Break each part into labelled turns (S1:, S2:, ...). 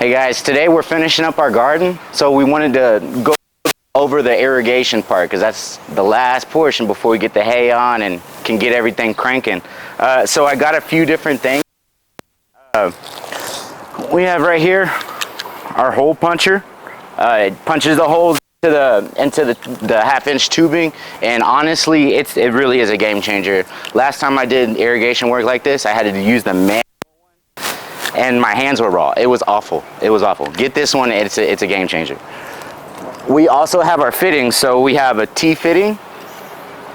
S1: Hey guys, today we're finishing up our garden, so we wanted to go over the irrigation part because that's the last portion before we get the hay on and can get everything cranking. So I got a few different things. We have right here our hole puncher. It punches the holes into the half-inch tubing, and honestly, it really is a game changer. Last time I did irrigation work like this, I had to use the manual one, and my hands were raw. It was awful. It was awful. Get this one. It's a game changer. We also have our fittings, so we have a T fitting,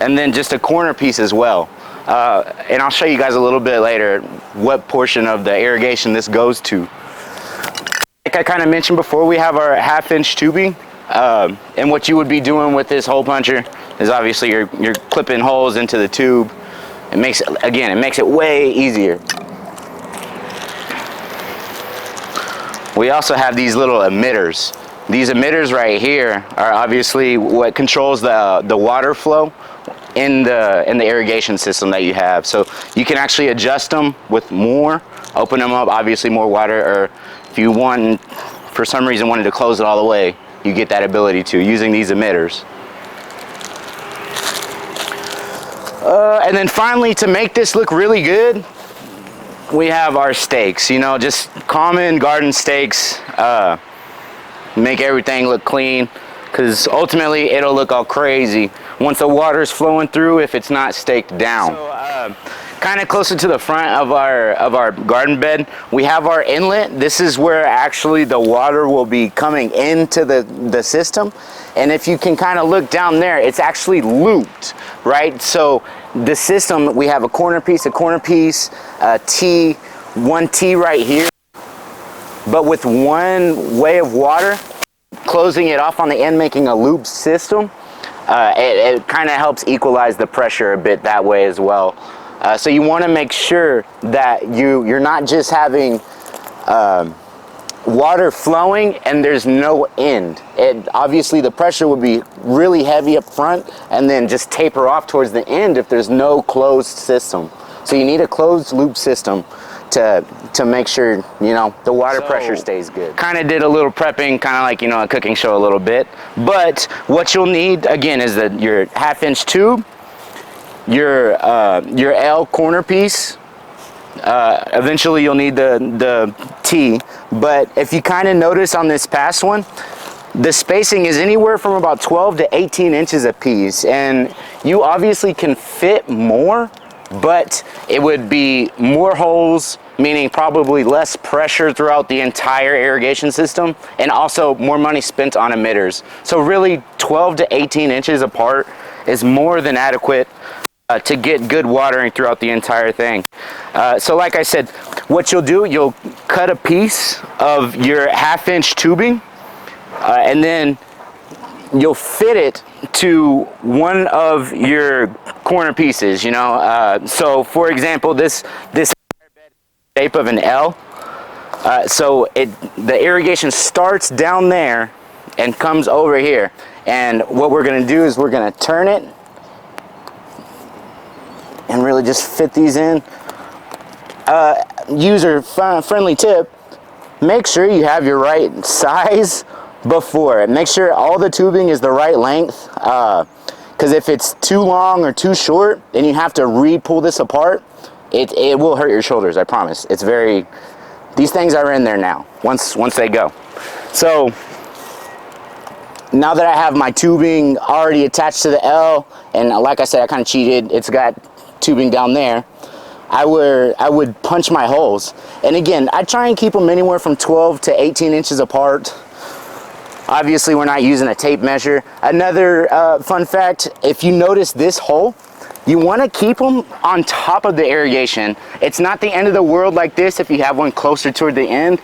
S1: and then just a corner piece as well. And I'll show you guys a little bit later what portion of the irrigation this goes to. Like I kind of mentioned before, we have our half-inch tubing. And what you would be doing with this hole puncher is obviously you're clipping holes into the tube. It makes it way easier. We also have these little emitters. These emitters right here are obviously what controls the water flow in the irrigation system that you have. So you can actually adjust them with more, open them up, obviously more water, or if you want, for some reason wanted to close it all the way, you get that ability to using these emitters. And then finally, to make this look really good, we have our stakes, you know, just common garden stakes. Make everything look clean, because ultimately it'll look all crazy once the water's flowing through if it's not staked down. So, kind of closer to the front of our garden bed, we have our inlet. This is where actually the water will be coming into the system, and if you can kind of look down there, it's actually looped, right? So the system, we have a corner piece, a T, one T right here, but with one way of water closing it off on the end, making a loop system. It kind of helps equalize the pressure a bit that way as well. So you want to make sure that you're not just having water flowing and there's no end. Obviously the pressure would be really heavy up front and then just taper off towards the end if there's no closed system. So you need a closed loop system to make sure, you know, the water pressure stays good. Kind of did a little prepping, kind of like, you know, a cooking show a little bit. But what you'll need again is your half-inch tube, your L corner piece. Eventually you'll need the T, but if you kind of notice on this past one, the spacing is anywhere from about 12 to 18 inches a piece, and you obviously can fit more, but it would be more holes, meaning probably less pressure throughout the entire irrigation system, and also more money spent on emitters. So really 12 to 18 inches apart is more than adequate to get good watering throughout the entire thing. So like I said, what you'll do, you'll cut a piece of your half-inch tubing, and then you'll fit it to one of your corner pieces, you know. So for example, this shape of an L. So the irrigation starts down there and comes over here. And what we're going to do is we're going to turn it and really just fit these in. User-friendly tip, make sure you have your right size before. Make sure all the tubing is the right length, because if it's too long or too short and you have to re-pull this apart, it will hurt your shoulders, I promise. These things are in there now, once they go. So now that I have my tubing already attached to the L, and like I said, I kind of cheated, it's got tubing down there, I would punch my holes. And again, I try and keep them anywhere from 12 to 18 inches apart. Obviously, we're not using a tape measure. Another fun fact, if you notice this hole, you want to keep them on top of the irrigation. It's not the end of the world like this if you have one closer toward the end,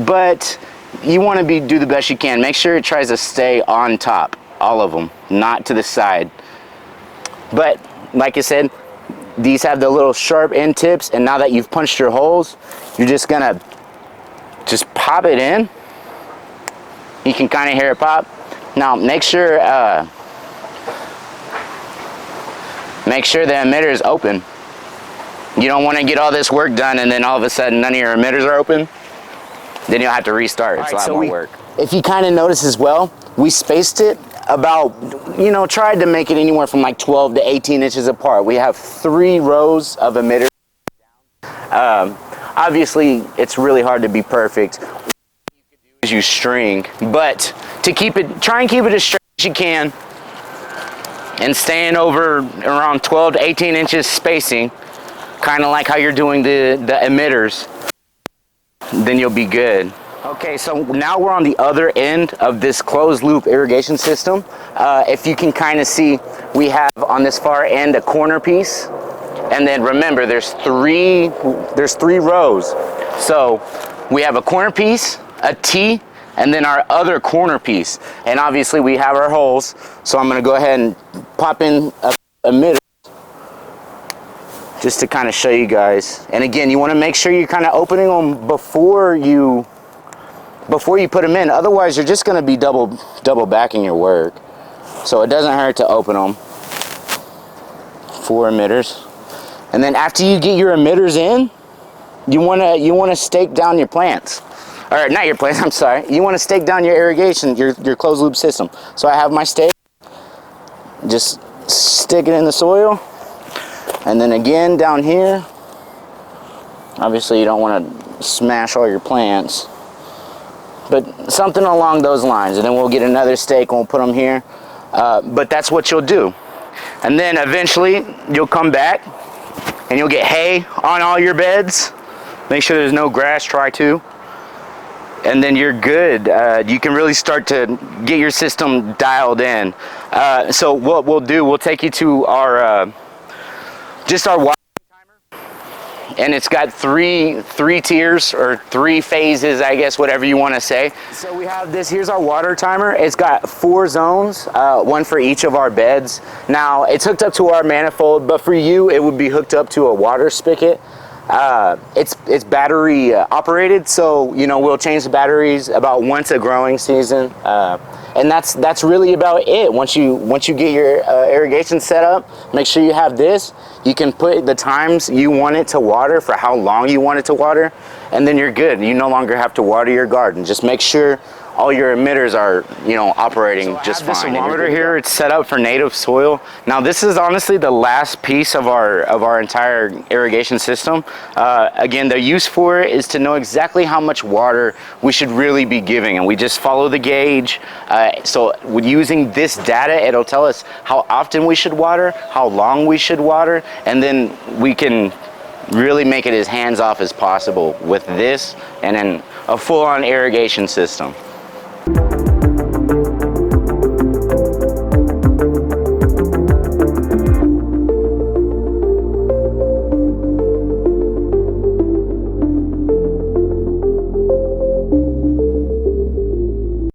S1: but you want to do the best you can. Make sure it tries to stay on top, all of them, not to the side. But like I said, these have the little sharp end tips, and now that you've punched your holes, you're just gonna pop it in. You can kind of hear it pop. Now make sure the emitter is open. You don't want to get all this work done and then all of a sudden none of your emitters are open. then you'll have to restart. It's a lot
S2: so
S1: more work. If you kind of notice as well, we spaced it about, you know, tried to make it anywhere from like 12 to 18 inches apart. We have 3 rows of emitters. Obviously, it's really hard to be perfect. What you can do is use string, but to keep it, try and keep it as straight as you can, and staying over around 12 to 18 inches spacing, kind of like how you're doing the emitters, then you'll be good. Okay, so now we're on the other end of this closed loop irrigation system. If you can kind of see, we have on this far end a corner piece, and then remember there's three rows. So we have a corner piece, a T, and then our other corner piece. And obviously we have our holes, so I'm gonna go ahead and pop in a emitter just to kind of show you guys. And again, you wanna make sure you're kind of opening them before you put them in. Otherwise, you're just gonna be double backing your work. So it doesn't hurt to open them. 4 emitters. And then after you get your emitters in, you wanna stake down your plants. Or not your plants, I'm sorry. You wanna stake down your irrigation, your closed loop system. So I have my stake, just stick it in the soil. And then again down here, obviously you don't wanna smash all your plants, but something along those lines. And then we'll get another stake and we'll put them here. But that's what you'll do. And then eventually you'll come back and you'll get hay on all your beds. Make sure there's no grass, try to. And then you're good. You can really start to get your system dialed in. So what we'll do, we'll take you to our, just our water timer. And it's got three tiers or 3 phases, I guess, whatever you want to say. So we have this, here's our water timer. It's got 4 zones, 1 for each of our beds. Now it's hooked up to our manifold, but for you, it would be hooked up to a water spigot. It's battery operated, so you know we'll change the batteries about once a growing season, and that's really about it. Once you get your irrigation set up, make sure you have this. You can put the times you want it to water for how long you want it to water, and then you're good. You no longer have to water your garden. Just make sure all your emitters are, you know, operating just fine. This thermometer here, it's set up for native soil. Now this is honestly the last piece of our entire irrigation system. Again, the use for it is to know exactly how much water we should really be giving, and we just follow the gauge. So with using this data, it'll tell us how often we should water, how long we should water, and then we can really make it as hands-off as possible with this and then a full-on irrigation system.